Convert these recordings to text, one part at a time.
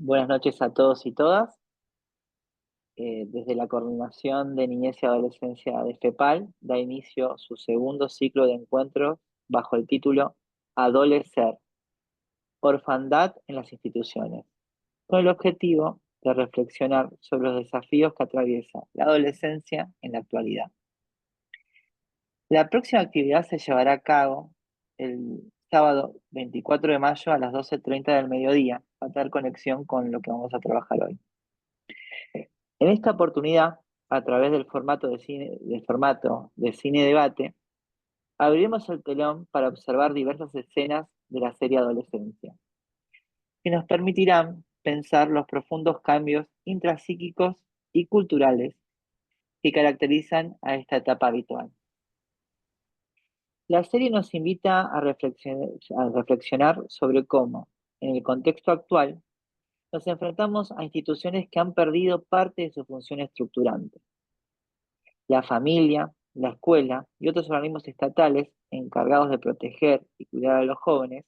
Buenas noches a todos y todas. Desde la Coordinación de Niñez y Adolescencia de FEPAL da inicio su segundo ciclo de encuentros bajo el título Adolecer, Orfandad en las instituciones, con el objetivo de reflexionar sobre los desafíos que atraviesa la adolescencia en la actualidad. La próxima actividad se llevará a cabo el sábado 24 de mayo a las 12:30 del mediodía, para tener conexión con lo que vamos a trabajar hoy. En esta oportunidad, a través del formato de cine debate, abriremos el telón para observar diversas escenas de la serie Adolescencia, que nos permitirán pensar los profundos cambios intrapsíquicos y culturales que caracterizan a esta etapa habitual. La serie nos invita a reflexionar sobre cómo, en el contexto actual, nos enfrentamos a instituciones que han perdido parte de su función estructurante. La familia, la escuela y otros organismos estatales encargados de proteger y cuidar a los jóvenes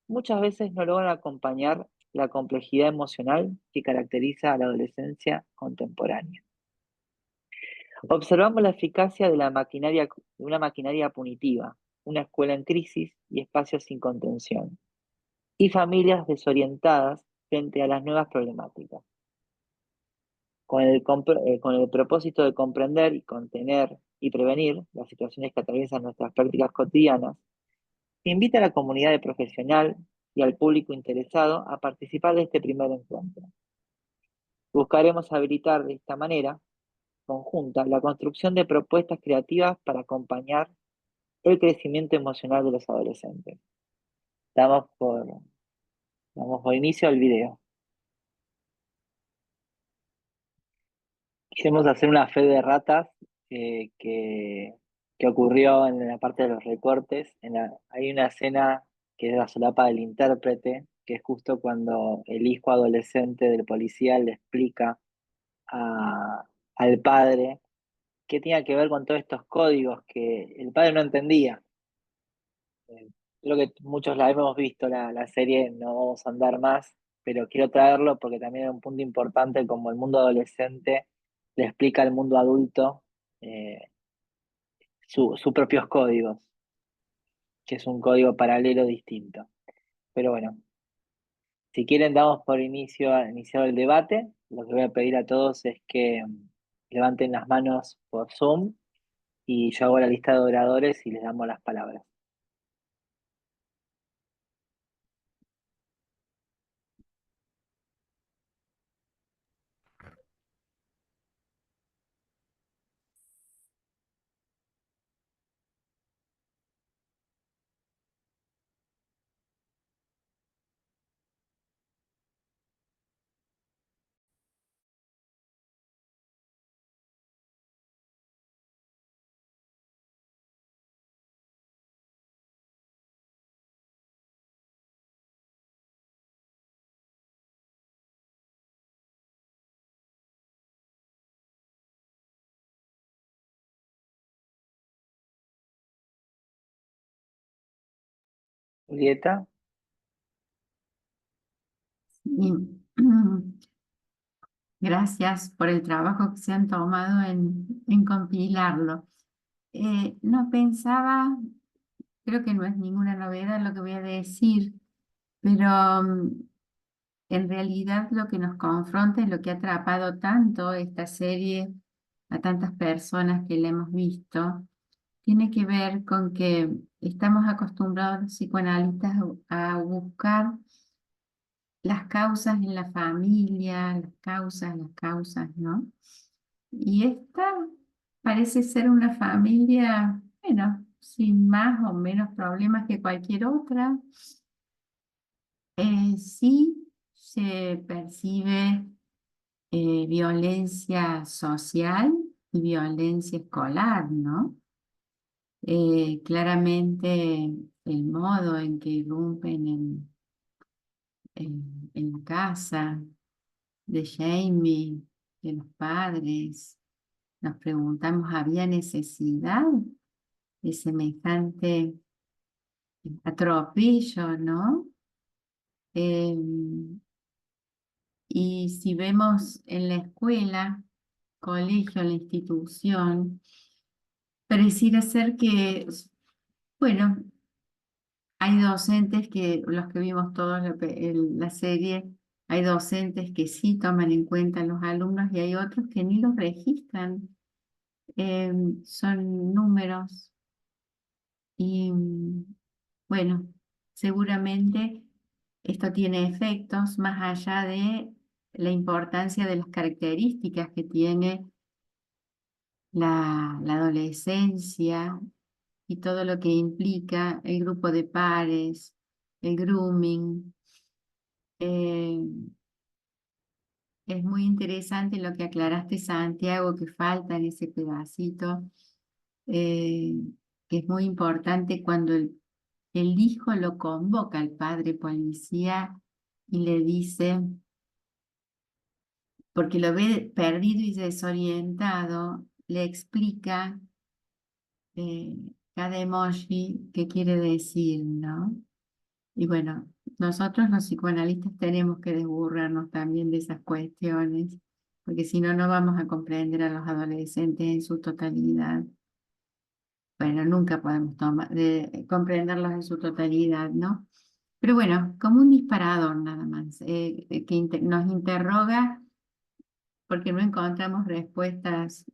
muchas veces no logran acompañar la complejidad emocional que caracteriza a la adolescencia contemporánea. Observamos la eficacia de una maquinaria punitiva, una escuela en crisis y espacios sin contención, y familias desorientadas frente a las nuevas problemáticas. Con el propósito de comprender y contener y prevenir las situaciones que atraviesan nuestras prácticas cotidianas, se invita a la comunidad de profesional y al público interesado a participar de este primer encuentro. Buscaremos habilitar de esta manera conjunta la construcción de propuestas creativas para acompañar el crecimiento emocional de los adolescentes. Damos por, damos por inicio al video. Quisimos hacer una fe de ratas eh, que, que ocurrió en la parte de los recortes. Hay una escena que es la solapa del intérprete, que es justo cuando el hijo adolescente del policía le explica al padre qué tenía que ver con todos estos códigos que el padre no entendía. Eh, Creo que muchos la hemos visto, la serie, no vamos a andar más, pero quiero traerlo porque también es un punto importante como el mundo adolescente le explica al mundo adulto eh, sus propios códigos, que es un código paralelo distinto. Pero bueno, si quieren damos por iniciado el debate. Lo que voy a pedir a todos es que levanten las manos por Zoom y yo hago la lista de oradores y les damos las palabras. Julieta, Y, gracias por el trabajo que se han tomado en compilarlo. No pensaba, creo que no es ninguna novedad lo que voy a decir, pero en realidad lo que nos confronta y lo que ha atrapado tanto esta serie a tantas personas que la hemos visto, tiene que ver con que estamos acostumbrados los psicoanalistas a buscar las causas en la familia, las causas, ¿no? Y esta parece ser una familia, bueno, sin más o menos problemas que cualquier otra. Sí se percibe violencia social y violencia escolar, ¿no? Claramente el modo en que irrumpen en la casa de Jamie, de los padres. Nos preguntamos, ¿había necesidad de semejante atropello, no? Eh, Y si vemos en la escuela, colegio, la institución, pareciera ser que, bueno, hay docentes que, los que vimos todos la serie, hay docentes que sí toman en cuenta a los alumnos y hay otros que ni los registran. Son números y bueno, seguramente esto tiene efectos más allá de la importancia de las características que tiene la adolescencia y todo lo que implica el grupo de pares, el grooming. Eh, es muy interesante lo que aclaraste, Santiago, que falta en ese pedacito, eh, que es muy importante cuando el hijo lo convoca al padre policía y le dice, porque lo ve perdido y desorientado, le explica eh, cada emoji qué quiere decir, ¿no? Y bueno, nosotros los psicoanalistas tenemos que desburrarnos también de esas cuestiones, porque si no, no vamos a comprender a los adolescentes en su totalidad. Bueno, nunca podemos comprenderlos en su totalidad, ¿no? Pero bueno, como un disparador nada más, que nos interroga porque no encontramos respuestas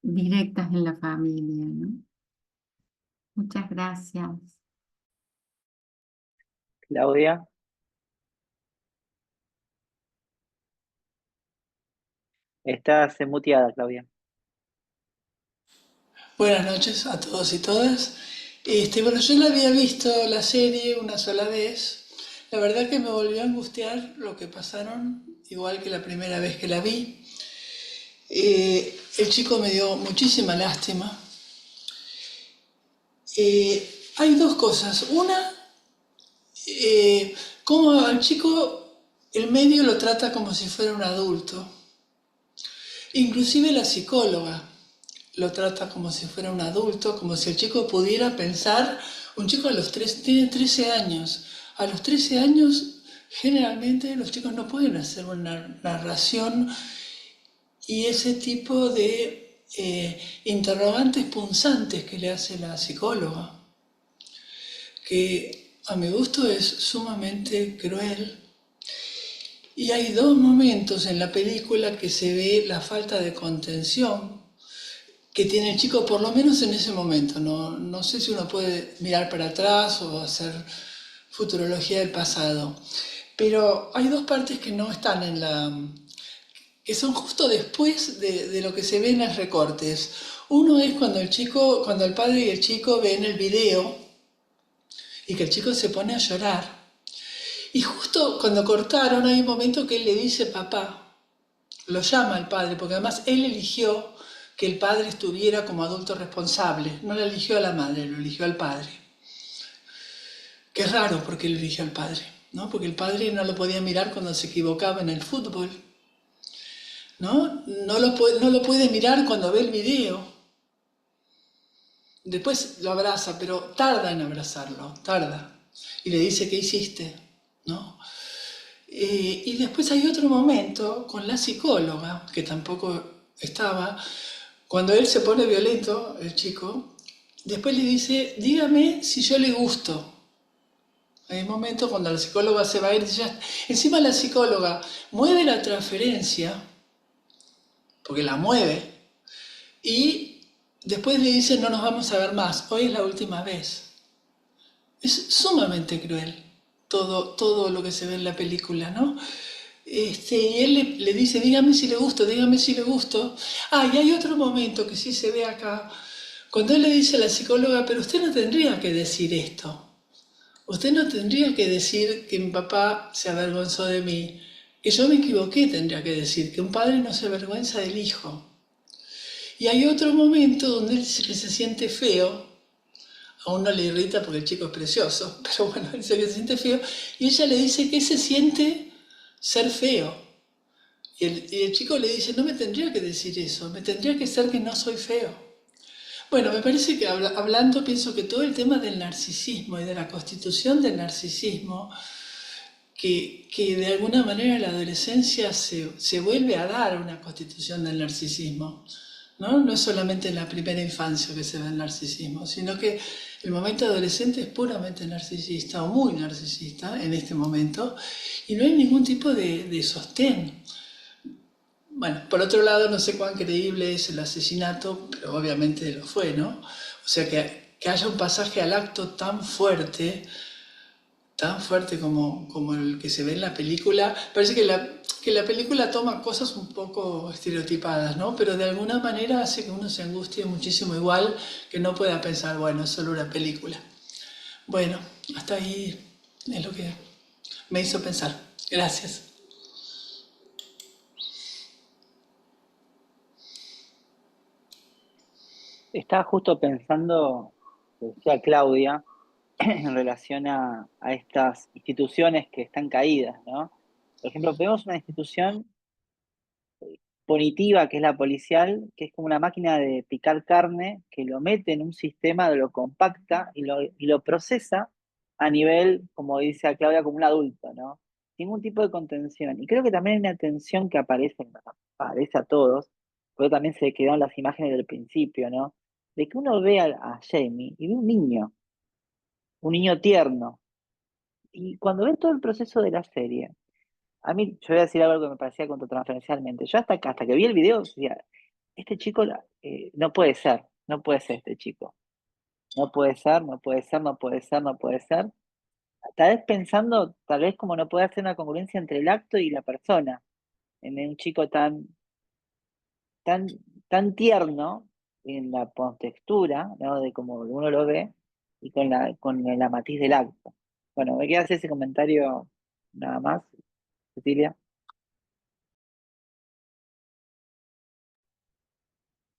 directas en la familia, ¿no? Muchas gracias. Claudia, estás muteada, Claudia. Buenas noches a todos y todas. Bueno, yo la había visto la serie una sola vez. La verdad que me volvió a angustiar lo que pasaron, igual que la primera vez que la vi. El chico me dio muchísima lástima. Hay dos cosas. Una, cómo al chico el medio lo trata como si fuera un adulto. Inclusive la psicóloga lo trata como si fuera un adulto, como si el chico pudiera pensar. Un chico tiene 13 años. A los 13 años, generalmente los chicos no pueden hacer una narración y ese tipo de interrogantes punzantes que le hace la psicóloga, que a mi gusto es sumamente cruel. Y hay dos momentos en la película que se ve la falta de contención que tiene el chico, por lo menos en ese momento. No sé si uno puede mirar para atrás o hacer futurología del pasado. Pero hay dos partes que no están que son justo después de lo que se ve en los recortes. Uno es cuando el padre y el chico ven el video y que el chico se pone a llorar. Y justo cuando cortaron hay un momento que él le dice papá, lo llama al padre, porque además él eligió que el padre estuviera como adulto responsable, no le eligió a la madre, lo eligió al padre. Que es raro porque lo eligió al padre, ¿no? Porque el padre no lo podía mirar cuando se equivocaba en el fútbol, ¿no? No lo puede mirar cuando ve el video. Después lo abraza, pero tarda en abrazarlo, tarda. Y le dice, ¿qué hiciste? ¿No? Y después hay otro momento con la psicóloga, que tampoco estaba, cuando él se pone violento, el chico, después le dice, dígame si yo le gusto. Hay un momento cuando la psicóloga se va a ir, encima la psicóloga mueve la transferencia, porque la mueve, y después le dice, no nos vamos a ver más, hoy es la última vez. Es sumamente cruel todo lo que se ve en la película, ¿no? Y él le dice, dígame si le gusto, dígame si le gusto. Ah, y hay otro momento que sí se ve acá, cuando él le dice a la psicóloga, pero usted no tendría que decir esto. Usted no tendría que decir que mi papá se avergonzó de mí. Que yo me equivoqué, tendría que decir, que un padre no se avergüenza del hijo. Y hay otro momento donde él dice que se siente feo. A uno le irrita porque el chico es precioso, pero bueno, dice que se siente feo. Y ella le dice que se siente ser feo. Y el chico le dice, no me tendría que decir eso, me tendría que ser que no soy feo. Bueno, me parece que hablando pienso que todo el tema del narcisismo y de la constitución del narcisismo que de alguna manera en la adolescencia se vuelve a dar una constitución del narcisismo. ¿No? No es solamente en la primera infancia que se ve el narcisismo, sino que el momento adolescente es puramente narcisista o muy narcisista en este momento y no hay ningún tipo de sostén. Bueno, por otro lado, no sé cuán creíble es el asesinato, pero obviamente lo fue, ¿no? O sea, que haya un pasaje al acto tan fuerte como el que se ve en la película. Parece que la película toma cosas un poco estereotipadas, ¿no? Pero de alguna manera hace que uno se angustie muchísimo igual, que no pueda pensar, bueno, es solo una película. Bueno, hasta ahí es lo que me hizo pensar. Gracias. Estaba justo pensando, decía Claudia, en relación a estas instituciones que están caídas, ¿no? Por ejemplo, vemos una institución punitiva, que es la policial, que es como una máquina de picar carne, que lo mete en un sistema, lo compacta y lo procesa a nivel, como dice Claudia, como un adulto, ¿no? Ningún tipo de contención. Y creo que también hay una tensión que aparece a todos, pero también se quedaron las imágenes del principio, ¿no? De que uno ve a Jamie y ve un niño tierno. Y cuando ves todo el proceso de la serie, a mí, yo voy a decir algo que me parecía contratransferencialmente. Yo hasta que vi el video, decía, este chico no puede ser, no puede ser este chico. No puede ser, no puede ser, no puede ser, no puede ser. Tal vez pensando, tal vez como no puede hacer una congruencia entre el acto y la persona, en un chico tan, tan tierno en la contextura, ¿no? De cómo uno lo ve, y con la matiz del acto. Bueno, me queda hacer ese comentario nada más, Cecilia.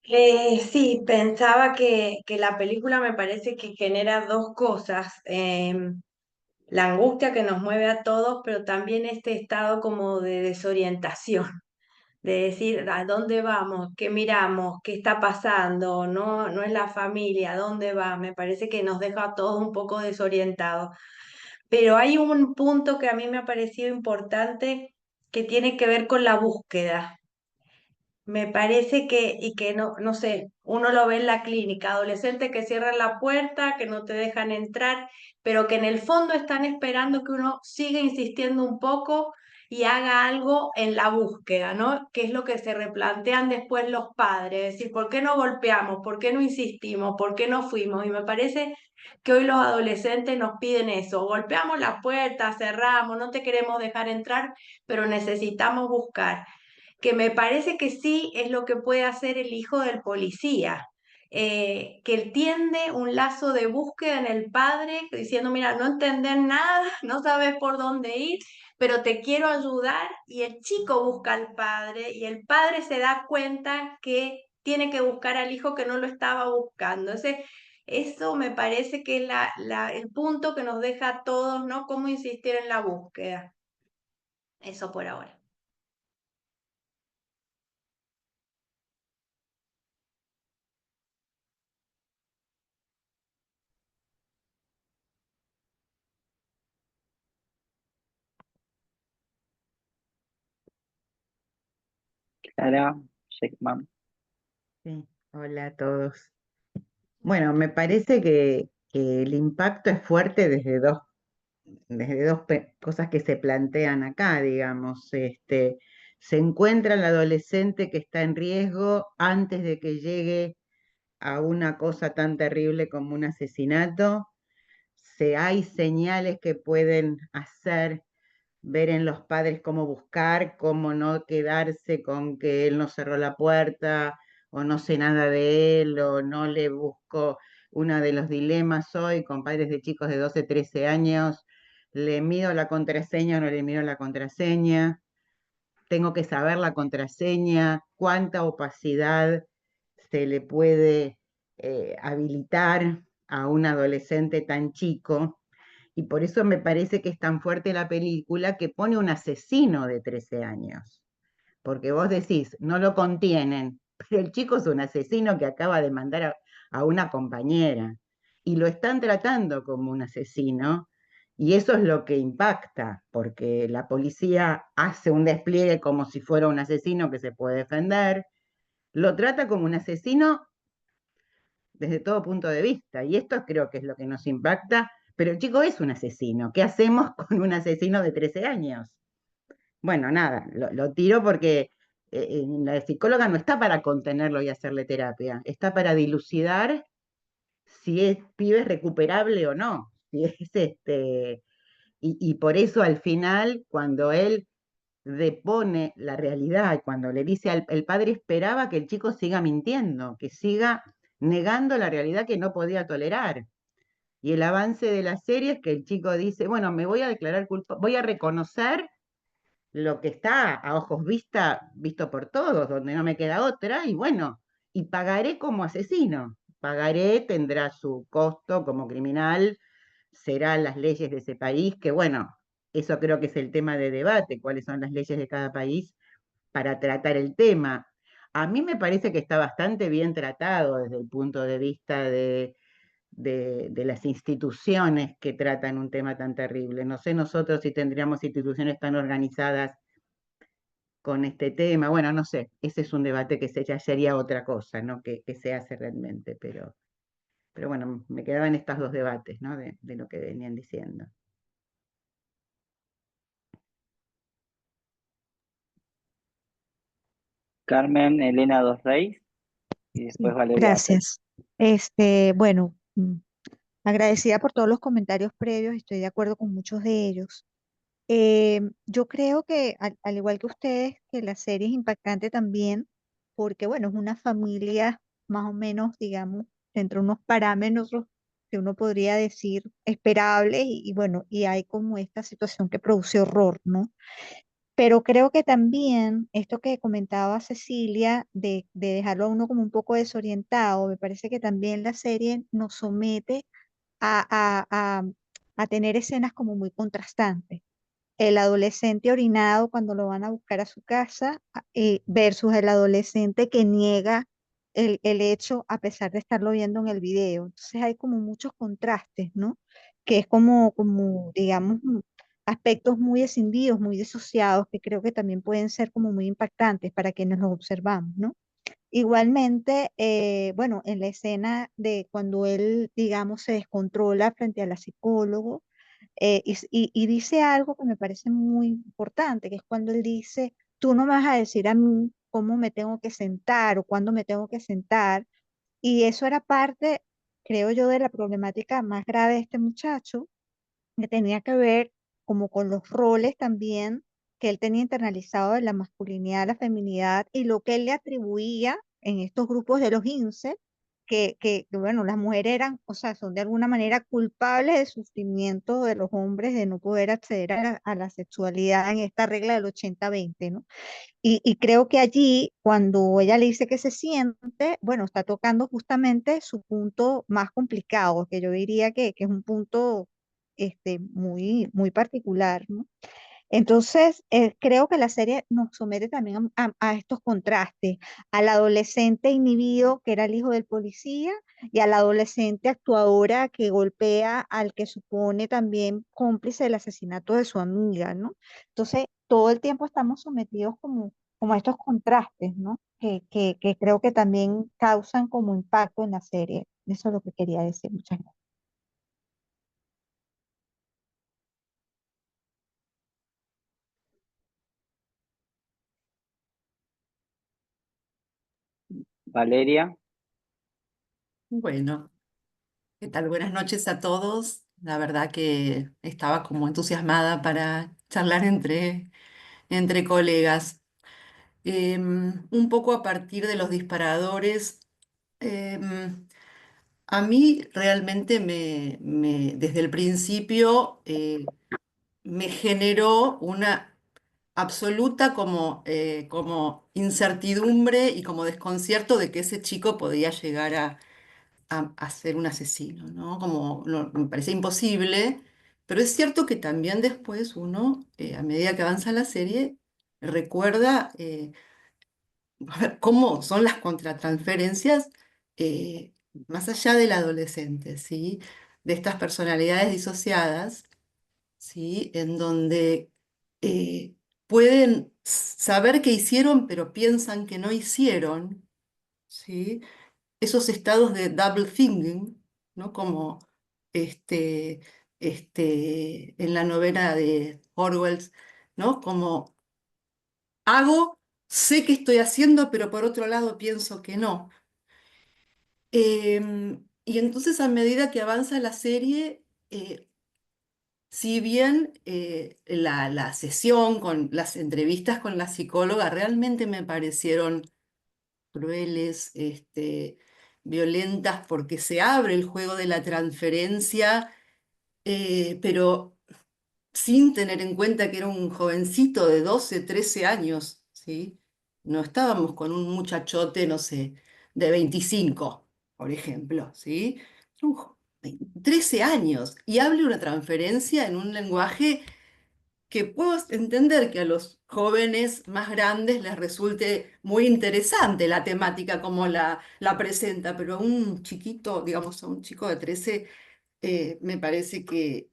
Sí, pensaba que la película me parece que genera dos cosas, la angustia que nos mueve a todos, pero también este estado como de desorientación, de decir a dónde vamos, qué miramos, qué está pasando, no, no es la familia, ¿a dónde va? Me parece que nos deja a todos un poco desorientados. Pero hay un punto que a mí me ha parecido importante que tiene que ver con la búsqueda. Me parece y que no, no sé, uno lo ve en la clínica, adolescentes que cierran la puerta, que no te dejan entrar, pero que en el fondo están esperando que uno siga insistiendo un poco y haga algo en la búsqueda, ¿no? Que es lo que se replantean después los padres, es decir, ¿por qué no golpeamos? ¿Por qué no insistimos? ¿Por qué no fuimos? Y me parece que hoy los adolescentes nos piden eso, golpeamos la puerta, cerramos, no te queremos dejar entrar, pero necesitamos buscar que me parece que sí es lo que puede hacer el hijo del policía, que él tiende un lazo de búsqueda en el padre, diciendo, mira, no entendés nada, no sabes por dónde ir, pero te quiero ayudar, y el chico busca al padre, y el padre se da cuenta que tiene que buscar al hijo que no lo estaba buscando. Eso me parece que es el punto que nos deja a todos, ¿no? Cómo insistir en la búsqueda. Eso por ahora. Clara Sheckman. Sí, hola a todos. Bueno, me parece que el impacto es fuerte desde dos cosas que se plantean acá, digamos. Se encuentra el adolescente que está en riesgo antes de que llegue a una cosa tan terrible como un asesinato. Hay señales que pueden hacer ver en los padres cómo buscar, cómo no quedarse con que él no cerró la puerta o no sé nada de él o no le busco. Uno de los dilemas hoy con padres de chicos de 12, 13 años, ¿le mido la contraseña o no le mido la contraseña? Tengo que saber la contraseña, cuánta opacidad se le puede habilitar a un adolescente tan chico. Y por eso me parece que es tan fuerte la película que pone un asesino de 13 años. Porque vos decís, no lo contienen, pero el chico es un asesino que acaba de mandar a una compañera. Y lo están tratando como un asesino. Y eso es lo que impacta, porque la policía hace un despliegue como si fuera un asesino que se puede defender, lo trata como un asesino desde todo punto de vista, y esto creo que es lo que nos impacta, pero el chico es un asesino, ¿qué hacemos con un asesino de 13 años? Bueno, nada, lo tiro porque la psicóloga no está para contenerlo y hacerle terapia, está para dilucidar si es pibe recuperable o no, si es y por eso al final, cuando él depone la realidad, cuando le dice el padre esperaba que el chico siga mintiendo, que siga negando la realidad que no podía tolerar. Y el avance de la serie es que el chico dice, bueno, me voy a declarar culpable, voy a reconocer lo que está a ojos visto por todos, donde no me queda otra, y bueno, y pagaré como asesino. Pagaré, tendrá su costo como criminal, serán las leyes de ese país, que bueno, eso creo que es el tema de debate, cuáles son las leyes de cada país para tratar el tema. A mí me parece que está bastante bien tratado desde el punto de vista de las instituciones que tratan un tema tan terrible. No sé nosotros si tendríamos instituciones tan organizadas con este tema. Bueno, no sé, ese es un debate que ya sería otra cosa, ¿no? Que se hace realmente, pero bueno, me quedaban estos dos debates, ¿no? De lo que venían diciendo. Carmen Elena Dos Reis y después Sí, Valeria Apel. gracias. Bueno, agradecida por todos los comentarios previos, estoy de acuerdo con muchos de ellos. Yo creo que, al igual que ustedes, que la serie es impactante también, porque, bueno, es una familia más o menos, digamos, dentro de unos parámetros que uno podría decir esperables, y bueno, y hay como esta situación que produce horror, ¿no? Pero creo que también esto que comentaba Cecilia, de dejarlo a uno como un poco desorientado, me parece que también la serie nos somete a, a, a, a tener escenas como muy contrastantes. El adolescente orinado cuando lo van a buscar a su casa, versus el adolescente que niega el hecho a pesar de estarlo viendo en el video. Entonces hay como muchos contrastes, ¿no? Que es como digamos, aspectos muy escindidos, muy disociados, que creo que también pueden ser como muy impactantes para quienes los observamos, ¿no? Igualmente, bueno, en la escena de cuando él, digamos, se descontrola frente a la psicólogo, y dice algo que me parece muy importante, que es cuando él dice, tú no me vas a decir a mí cómo me tengo que sentar o cuándo me tengo que sentar. Y eso era parte, creo yo, de la problemática más grave de este muchacho, que tenía que ver como con los roles también que él tenía internalizado de la masculinidad, la feminidad y lo que él le atribuía en estos grupos de los INSEE, bueno, las mujeres eran, o sea, son de alguna manera culpables del sufrimiento de los hombres de no poder acceder a la sexualidad en esta regla del 80-20, ¿no? Y creo que allí, cuando ella le dice que se siente, bueno, está tocando justamente su punto más complicado, que yo diría que es un punto muy, muy particular, ¿no? Entonces, creo que la serie nos somete también a estos contrastes, al adolescente inhibido, que era el hijo del policía, y a la adolescente actuadora que golpea al que supone también cómplice del asesinato de su amiga, ¿no? Entonces, todo el tiempo estamos sometidos como a estos contrastes, ¿no? Que creo que también causan como impacto en la serie. Eso es lo que quería decir. Muchas gracias. Valeria, Bueno, ¿qué tal? Buenas noches a todos. La verdad que estaba como entusiasmada para charlar entre colegas. Un poco a partir de los disparadores, em, a mí realmente desde el principio me generó una absoluta como incertidumbre y como desconcierto de que ese chico podía llegar a ser un asesino, ¿no? Como me parece imposible, pero es cierto que también después uno, a medida que avanza la serie, recuerda a ver, cómo son las contratransferencias más allá del adolescente, ¿sí? De estas personalidades disociadas ¿sí? En donde pueden saber que hicieron, pero piensan que no hicieron, ¿sí? Esos estados de double thinking, ¿no? Como este, en la novela de Orwell, ¿no? Como hago, sé que estoy haciendo, pero por otro lado pienso que no. Y entonces a medida que avanza la serie, si bien la sesión con las entrevistas con la psicóloga realmente me parecieron crueles, violentas, porque se abre el juego de la transferencia, pero sin tener en cuenta que era un jovencito de 12 13 años, ¿sí? No estábamos con un muchachote, no sé, de 25 por ejemplo, ¿sí? Un 13 años y hable una transferencia en un lenguaje que puedo entender que a los jóvenes más grandes les resulte muy interesante la temática como la presenta, pero a un chiquito, digamos, a un chico de 13, me parece que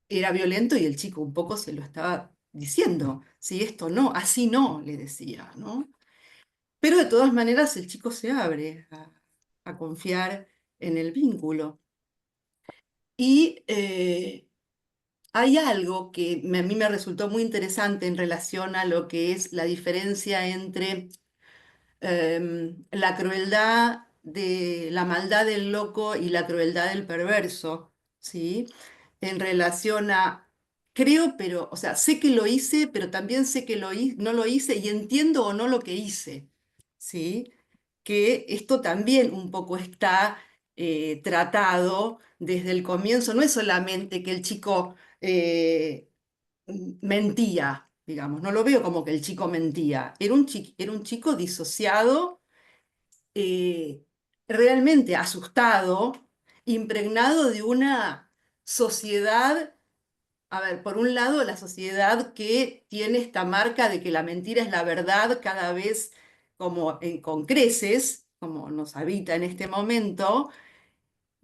era violento y el chico un poco se lo estaba diciendo, si esto no, así no, le decía, ¿no? Pero de todas maneras el chico se abre a confiar en el vínculo. Y hay algo que a mí me resultó muy interesante en relación a lo que es la diferencia entre la crueldad de la maldad del loco y la crueldad del perverso, ¿sí? En relación a, creo, pero, o sea, sé que lo hice, pero también sé que no lo hice y entiendo o no lo que hice, ¿sí? Que esto también un poco está tratado desde el comienzo. No es solamente que el chico mentía, digamos, no lo veo como que el chico mentía. Era un chico disociado, eh, realmente asustado, impregnado de una sociedad. A ver, por un lado, la sociedad que tiene esta marca de que la mentira es la verdad cada vez como con creces, como nos habita en este momento,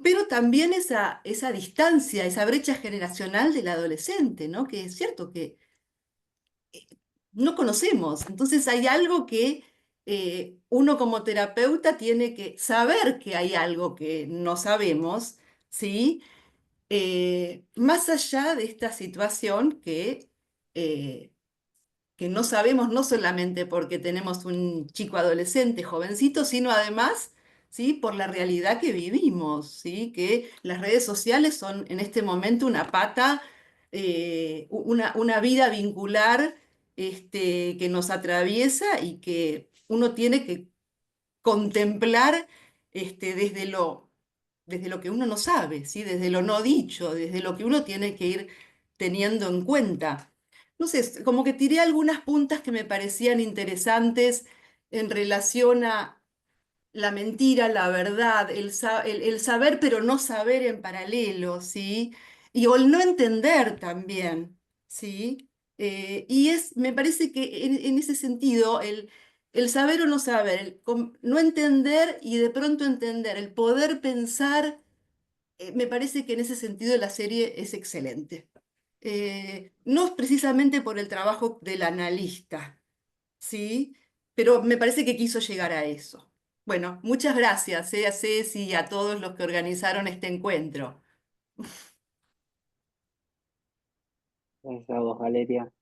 pero también esa distancia, esa brecha generacional del adolescente, ¿no? Que es cierto que no conocemos. Entonces hay algo que uno como terapeuta tiene que saber que hay algo que no sabemos, ¿sí? Más allá de esta situación eh, que no sabemos no solamente porque tenemos un chico adolescente, jovencito, sino además, ¿sí? Por la realidad que vivimos, ¿sí? Que las redes sociales son en este momento una pata, una vida vincular que nos atraviesa y que uno tiene que contemplar desde lo que uno no sabe, ¿sí? Desde lo no dicho, desde lo que uno tiene que ir teniendo en cuenta. No sé, como que tiré algunas puntas que me parecían interesantes en relación a la mentira, la verdad, el saber pero no saber en paralelo, ¿sí? Y o el no entender también, ¿sí? Me parece que en ese sentido, el saber o no saber, no entender y de pronto entender, el poder pensar, me parece que en ese sentido la serie es excelente. No es precisamente por el trabajo del analista, ¿sí? Pero me parece que quiso llegar a eso. Bueno, muchas gracias, a Ceci y a todos los que organizaron este encuentro. Gracias a vos, Valeria.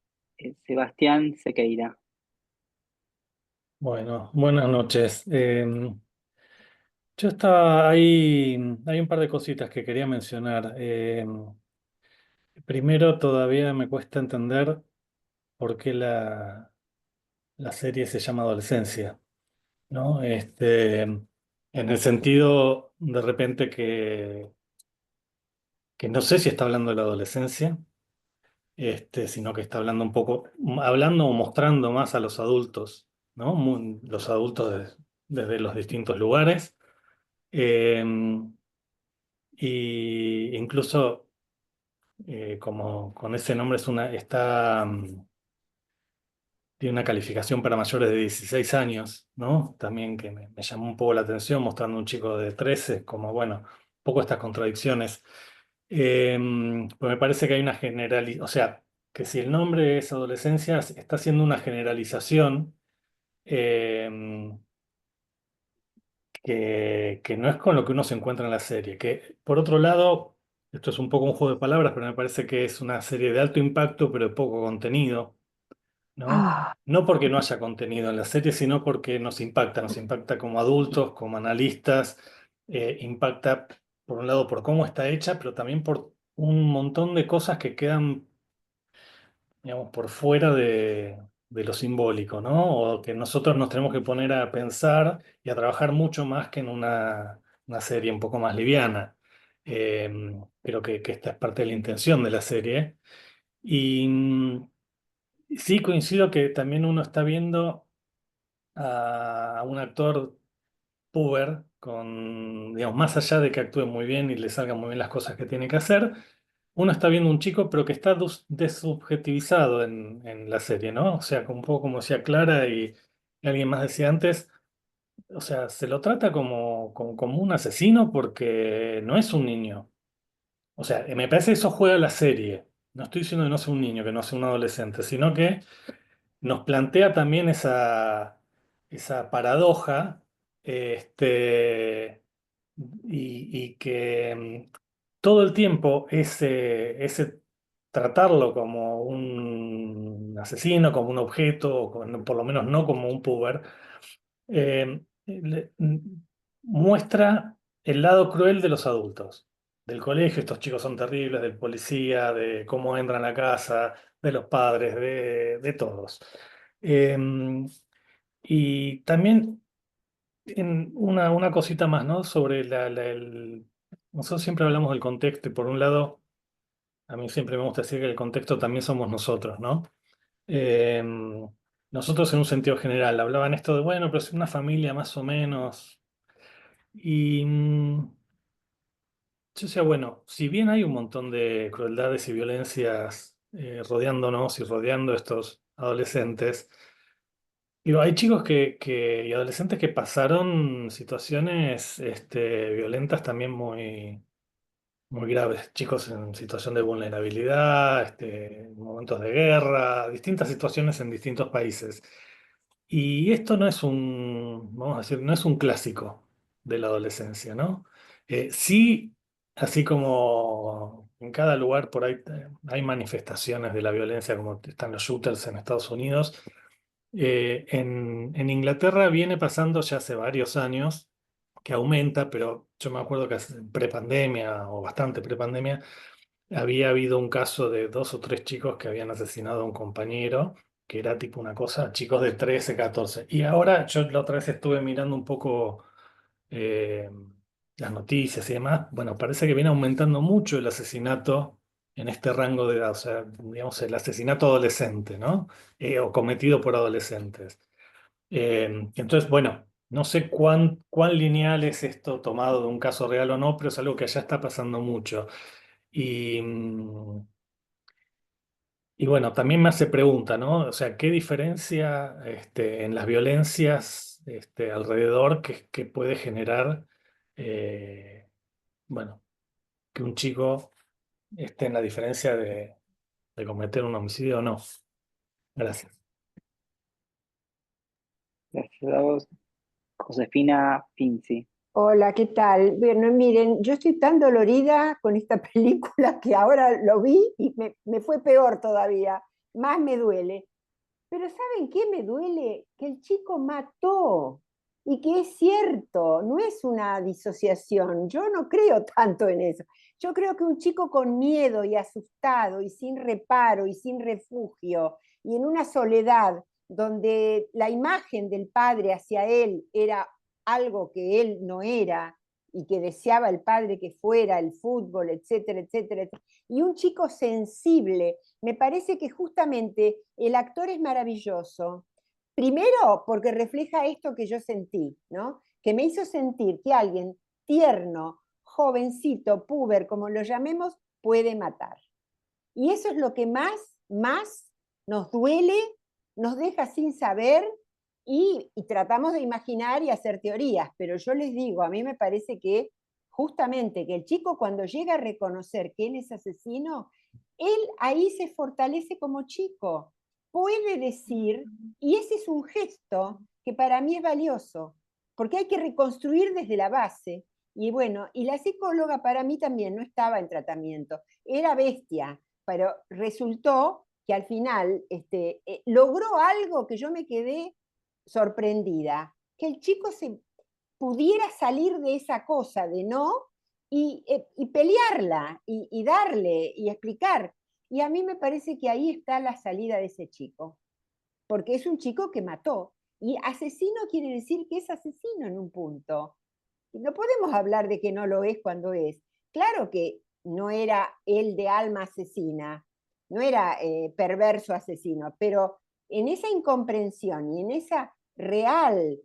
Sebastián Sequeira. Bueno, buenas noches. Yo estaba ahí, hay un par de cositas que quería mencionar. Primero, todavía me cuesta entender por qué la serie se llama Adolescencia, ¿no? En el sentido, de repente, que no sé si está hablando de la adolescencia, sino que está hablando un poco, hablando o mostrando más a los adultos, ¿no? Los adultos desde los distintos lugares. Eh, y incluso como con ese nombre tiene una calificación para mayores de 16 años, ¿no? También que me llamó un poco la atención mostrando un chico de 13, como bueno, un poco estas contradicciones. Pues me parece que hay una generalización, o sea, que si el nombre es adolescencia, está haciendo una generalización eh, que no es con lo que uno se encuentra en la serie. Que por otro lado, esto es un poco un juego de palabras, pero me parece que es una serie de alto impacto, pero de poco contenido, ¿no? No porque no haya contenido en la serie, sino porque nos impacta como adultos, como analistas, impacta por un lado por cómo está hecha, pero también por un montón de cosas que quedan, digamos, por fuera de lo simbólico, ¿no? O que nosotros nos tenemos que poner a pensar y a trabajar mucho más que en una serie un poco más liviana. Creo que esta es parte de la intención de la serie. Y sí coincido que también uno está viendo a un actor puber con, digamos, más allá de que actúe muy bien y le salgan muy bien las cosas que tiene que hacer, uno está viendo un chico, pero que está desubjetivizado en la serie, ¿no? O sea, un poco como decía Clara y alguien más decía antes, o sea, se lo trata como un asesino porque no es un niño. O sea, me parece que eso juega la serie. No estoy diciendo que no sea un niño, que no sea un adolescente, sino que nos plantea también esa paradoja, este, y que todo el tiempo ese tratarlo como un asesino, como un objeto, o por lo menos no como un puber, muestra el lado cruel de los adultos, del colegio, estos chicos son terribles, del policía, de cómo entran a casa, de los padres, de todos. Eh, y también una cosita más, ¿no? Sobre nosotros siempre hablamos del contexto y por un lado, a mí siempre me gusta decir que el contexto también somos nosotros, ¿no? Eh, nosotros en un sentido general hablaban esto de, bueno, pero es una familia más o menos. Y yo decía, bueno, si bien hay un montón de crueldades y violencias rodeándonos y rodeando a estos adolescentes, digo, hay chicos y adolescentes que pasaron situaciones violentas también muy graves, chicos en situación de vulnerabilidad, momentos de guerra, distintas situaciones en distintos países. Y esto no es vamos a decir, no es un clásico de la adolescencia, ¿no? Sí, así como en cada lugar por ahí hay manifestaciones de la violencia, como están los shooters en Estados Unidos, en Inglaterra viene pasando ya hace varios años que aumenta, pero yo me acuerdo que prepandemia o bastante prepandemia, había habido un caso de 2 o 3 chicos que habían asesinado a un compañero, que era tipo una cosa, chicos de 13 14. Y ahora yo la otra vez estuve mirando un poco eh, las noticias y demás. Bueno, parece que viene aumentando mucho el asesinato en este rango de edad, o sea, digamos, el asesinato adolescente, ¿no? O cometido por adolescentes. Entonces, bueno, no sé cuán lineal es esto tomado de un caso real o no, pero es algo que allá está pasando mucho. Y, y bueno, también me hace pregunta, ¿no? O sea, ¿qué diferencia en las violencias alrededor que puede generar, eh, bueno, que un chico esté en la diferencia de cometer un homicidio o no? Gracias. Gracias a vos, Josefina Finzi. Hola, ¿qué tal? Bueno, miren, yo estoy tan dolorida con esta película que ahora lo vi y me fue peor todavía, más me duele. Pero ¿saben qué me duele? Que el chico mató y que es cierto, no es una disociación. Yo no creo tanto en eso. Yo creo que un chico con miedo y asustado y sin reparo y sin refugio y en una soledad donde la imagen del padre hacia él era algo que él no era y que deseaba el padre que fuera, el fútbol, etcétera, etcétera, etcétera. Y un chico sensible, me parece que justamente el actor es maravilloso. Primero, porque refleja esto que yo sentí, ¿no? Que me hizo sentir que alguien tierno, jovencito, puber, como lo llamemos, puede matar. Y eso es lo que más nos duele, nos deja sin saber y tratamos de imaginar y hacer teorías, pero yo les digo, a mí me parece que justamente que el chico cuando llega a reconocer que él es asesino, él ahí se fortalece como chico, puede decir, y ese es un gesto que para mí es valioso, porque hay que reconstruir desde la base. Y bueno, y la psicóloga para mí también no estaba en tratamiento, era bestia, pero resultó que al final logró algo que yo me quedé sorprendida, que el chico se pudiera salir de esa cosa de no y pelearla y darle y explicar. Y a mí me parece que ahí está la salida de ese chico, porque es un chico que mató. Y asesino quiere decir que es asesino en un punto. No podemos hablar de que no lo es cuando es. Claro que no era él de alma asesina, no era perverso asesino, pero en esa incomprensión y en esa real,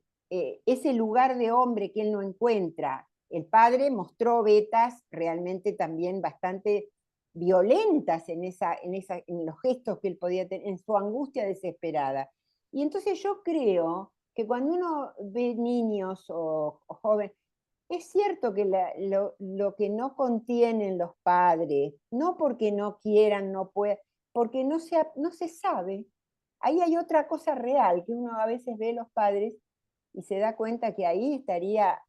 ese lugar de hombre que él no encuentra, el padre mostró vetas realmente también bastante violentas en los gestos que él podía tener, en su angustia desesperada. Y entonces yo creo que cuando uno ve niños o jóvenes, es cierto que lo que no contienen los padres, no porque no quieran, no puedan, porque no se sabe. Ahí hay otra cosa real que uno a veces ve los padres y se da cuenta que ahí estaría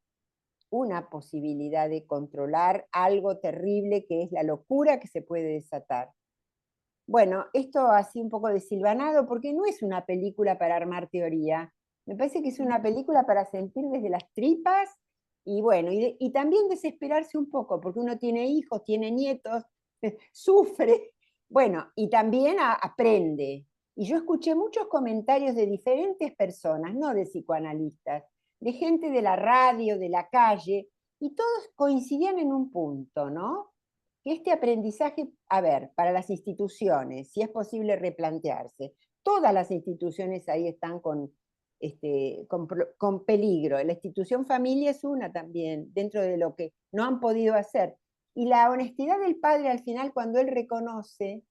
una posibilidad de controlar algo terrible que es la locura que se puede desatar. Bueno, esto así un poco desilvanado porque no es una película para armar teoría. Me parece que es una película para sentir desde las tripas y bueno, y también desesperarse un poco porque uno tiene hijos, tiene nietos, sufre, bueno, y también aprende. Y yo escuché muchos comentarios de diferentes personas, no de psicoanalistas, de gente de la radio, de la calle, y todos coincidían en un punto, ¿no? Que este aprendizaje, a ver, para las instituciones, si es posible replantearse, todas las instituciones ahí están con peligro. La institución familia es una también, dentro de lo que no han podido hacer. Y la honestidad del padre al final, cuando él reconoce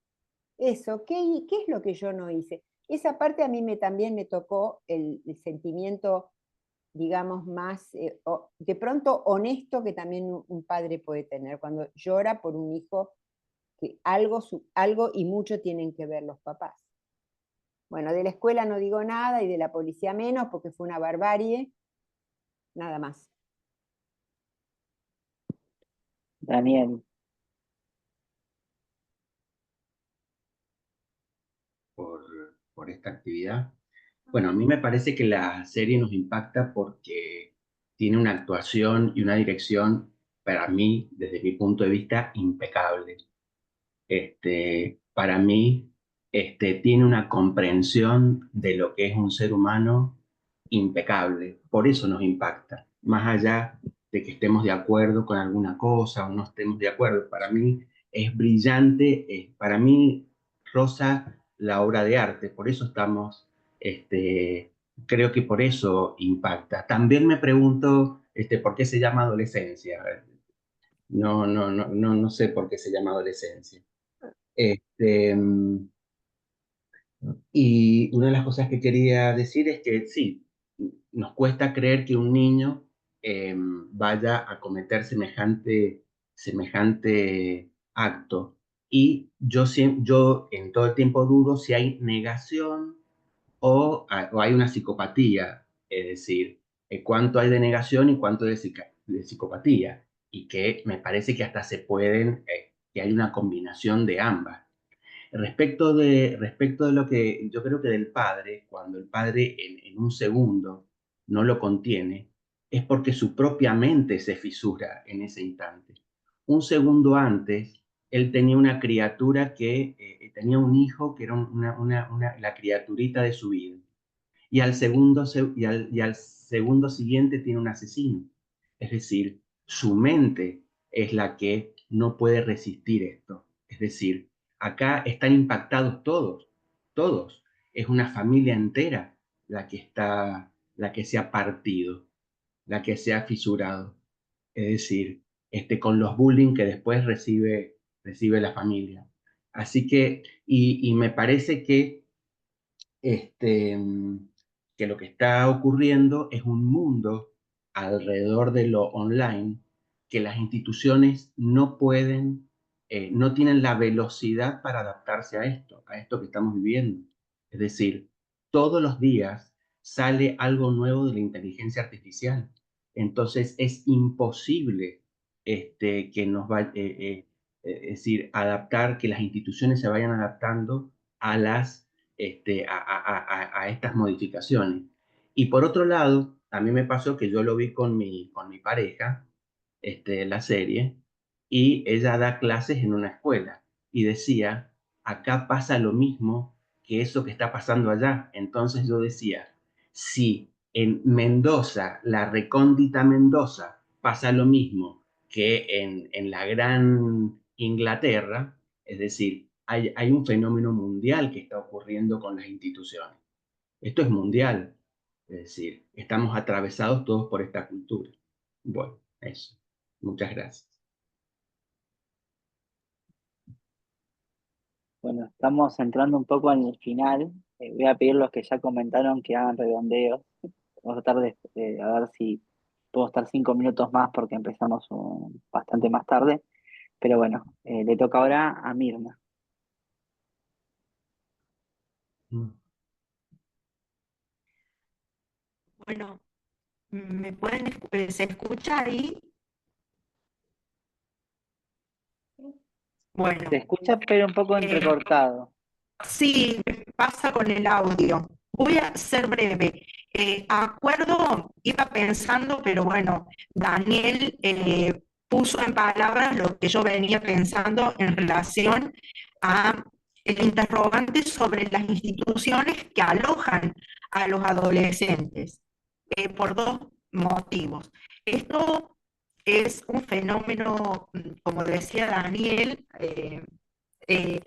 eso, ¿qué es lo que yo no hice? Esa parte a mí también me tocó el sentimiento, digamos, más de pronto honesto que también un padre puede tener cuando llora por un hijo que algo y mucho tienen que ver los papás. Bueno, de la escuela no digo nada y de la policía menos porque fue una barbarie, nada más. Daniel, por, por esta actividad. Bueno, a mí me parece que la serie nos impacta porque tiene una actuación y una dirección, para mí, desde mi punto de vista, impecable. Para mí, tiene una comprensión de lo que es un ser humano impecable. Por eso nos impacta. Más allá de que estemos de acuerdo con alguna cosa o no estemos de acuerdo, para mí es brillante, para mí roza la obra de arte. Por eso estamos, creo que por eso impacta. También me pregunto, ¿por qué se llama adolescencia? No sé por qué se llama adolescencia. Este, y una de las cosas que quería decir es que sí, nos cuesta creer que un niño vaya a cometer semejante acto. Y yo en todo el tiempo dudo si hay negación o hay una psicopatía, es decir, cuánto hay de negación y cuánto de psicopatía. Y que me parece que hasta que hay una combinación de ambas. Respecto de lo que yo creo que del padre, cuando el padre en un segundo no lo contiene, es porque su propia mente se fisura en ese instante. Un segundo antes, él tenía una criatura tenía un hijo que era la criaturita de su vida. Y al segundo siguiente tiene un asesino. Es decir, su mente es la que no puede resistir esto. Es decir, acá están impactados todos, todos. Es una familia entera la que se ha partido, la que se ha fisurado. Es decir, con los bullying que después recibe la familia. Así que, y me parece este, que lo que está ocurriendo es un mundo alrededor de lo online que las instituciones no pueden, no tienen la velocidad para adaptarse a esto que estamos viviendo. Es decir, todos los días sale algo nuevo de la inteligencia artificial. Entonces es imposible que nos va, es decir, adaptar, que las instituciones se vayan adaptando a a estas modificaciones. Y por otro lado, a mí me pasó que yo lo vi con mi pareja, la serie, y ella da clases en una escuela y decía, acá pasa lo mismo que eso que está pasando allá. Entonces yo decía, si en Mendoza, la recóndita Mendoza, pasa lo mismo que en la gran Inglaterra, es decir, hay un fenómeno mundial que está ocurriendo con las instituciones. Esto es mundial, es decir, estamos atravesados todos por esta cultura. Bueno, eso. Muchas gracias. Bueno, estamos entrando un poco en el final. Voy a pedir a los que ya comentaron que hagan redondeos. Vamos a tratar a ver si puedo estar 5 minutos más porque empezamos bastante más tarde. Pero bueno, le toca ahora a Mirna. Bueno, ¿me pueden, se escucha ahí? Bueno, Se escucha pero un poco entrecortado. sí, me pasa con el audio. Voy a ser breve. Acuerdo, iba pensando, pero bueno, Daniel puso en palabras lo que yo venía pensando en relación a el interrogante sobre las instituciones que alojan a los adolescentes, por dos motivos. Esto es un fenómeno, como decía Daniel, eh,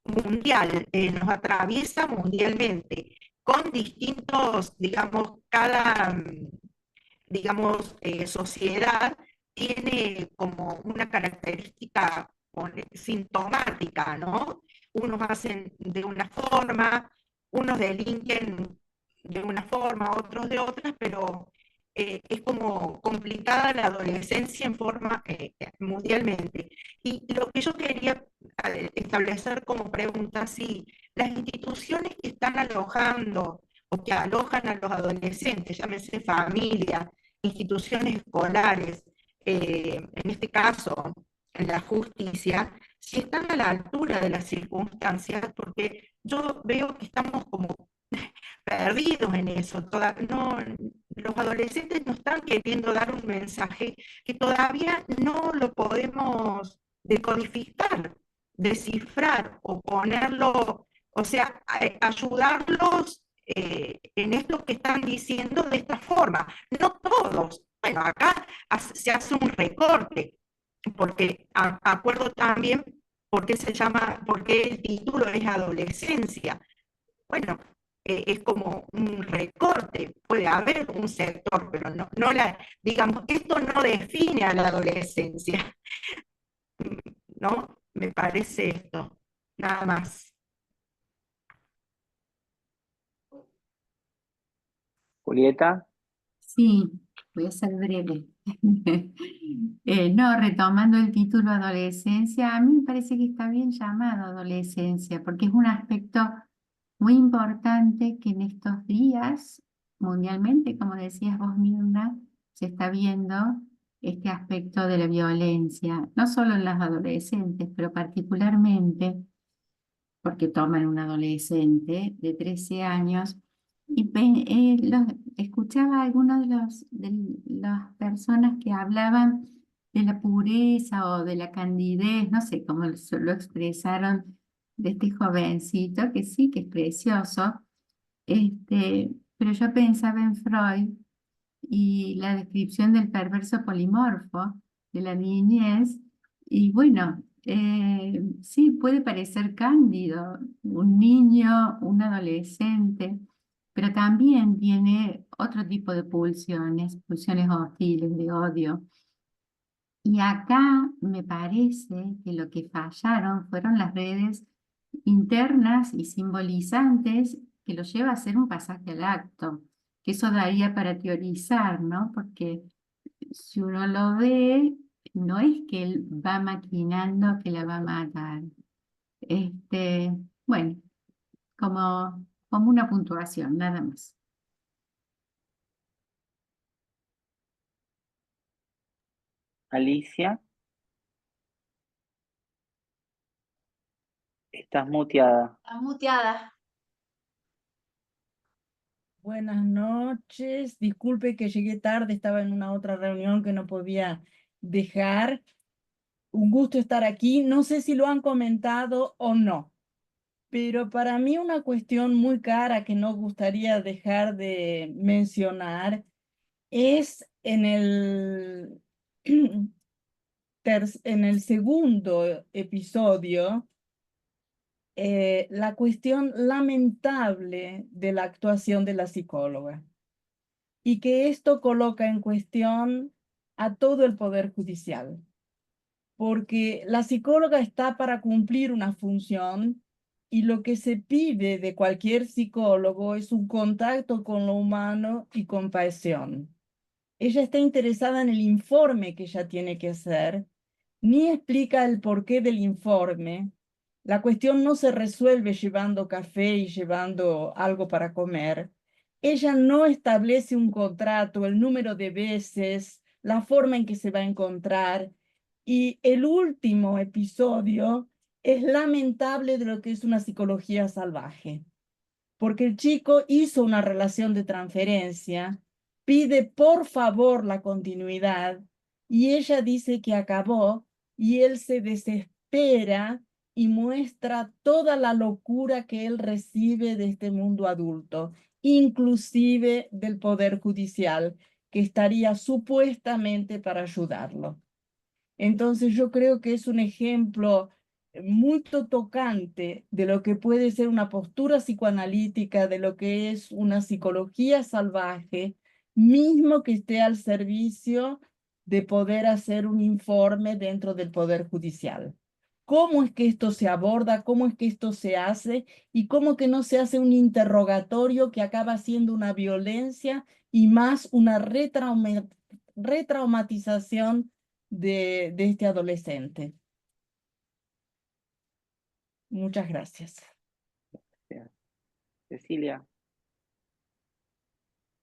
mundial, nos atraviesa mundialmente, con distintos, digamos, digamos, sociedad tiene como una característica sintomática, ¿no? Unos hacen de una forma, unos delinquen de una forma, otros de otras, pero es como complicada la adolescencia en forma mundialmente. Y lo que yo quería establecer como pregunta, si las instituciones que están alojando o que alojan a los adolescentes, llámese familia, instituciones escolares, en este caso, en la justicia, si están a la altura de las circunstancias, porque yo veo que estamos como perdidos en eso. No, los adolescentes no están queriendo dar un mensaje que todavía no lo podemos decodificar, descifrar o ponerlo, o sea, ayudarlos en esto que están diciendo de esta forma. No todos. Bueno, acá se hace un recorte, porque acuerdo también por qué se llama, por qué el título es adolescencia. Bueno, es como un recorte, puede haber un sector, pero digamos, esto no define a la adolescencia, ¿no? Me parece esto, nada más. Julieta. Sí, voy a ser breve. No, retomando el título adolescencia, a mí me parece que está bien llamado adolescencia, porque es un aspecto muy importante que en estos días, mundialmente, como decías vos, Mirna, se está viendo este aspecto de la violencia, no solo en las adolescentes, pero particularmente porque toman un adolescente de 13 años y escuchaba a algunos de las personas que hablaban de la pureza o de la candidez, no sé cómo lo expresaron, de este jovencito, que sí, que es precioso, pero yo pensaba en Freud y la descripción del perverso polimorfo de la niñez, y bueno, sí, puede parecer cándido, un niño, un adolescente, pero también tiene otro tipo de pulsiones hostiles, de odio. Y acá me parece que lo que fallaron fueron las redes internas y simbolizantes que lo lleva a ser un pasaje al acto, que eso daría para teorizar, ¿no? Porque si uno lo ve, no es que él va maquinando que la va a matar. Bueno, como una puntuación, nada más. Alicia, estás muteada. Está muteada. Buenas noches, disculpe que llegué tarde, estaba en una otra reunión que no podía dejar. Un gusto estar aquí, no sé si lo han comentado o no, pero para mí una cuestión muy cara que no gustaría dejar de mencionar es en el segundo episodio, la cuestión lamentable de la actuación de la psicóloga y que esto coloca en cuestión a todo el Poder Judicial, porque la psicóloga está para cumplir una función y lo que se pide de cualquier psicólogo es un contacto con lo humano y compasión. Ella está interesada en el informe que ella tiene que hacer, ni explica el porqué del informe. La cuestión no se resuelve llevando café y llevando algo para comer. Ella no establece un contrato, el número de veces, la forma en que se va a encontrar. Y el último episodio es lamentable de lo que es una psicología salvaje, porque el chico hizo una relación de transferencia, pide por favor la continuidad y ella dice que acabó y él se desespera y muestra toda la locura que él recibe de este mundo adulto, inclusive del Poder Judicial, que estaría supuestamente para ayudarlo. Entonces yo creo que es un ejemplo muy tocante de lo que puede ser una postura psicoanalítica, de lo que es una psicología salvaje, mismo que esté al servicio de poder hacer un informe dentro del Poder Judicial. ¿Cómo es que esto se aborda? ¿Cómo es que esto se hace? ¿Y cómo que no se hace un interrogatorio que acaba siendo una violencia y más una retraumatización de este adolescente? Muchas gracias. Cecilia,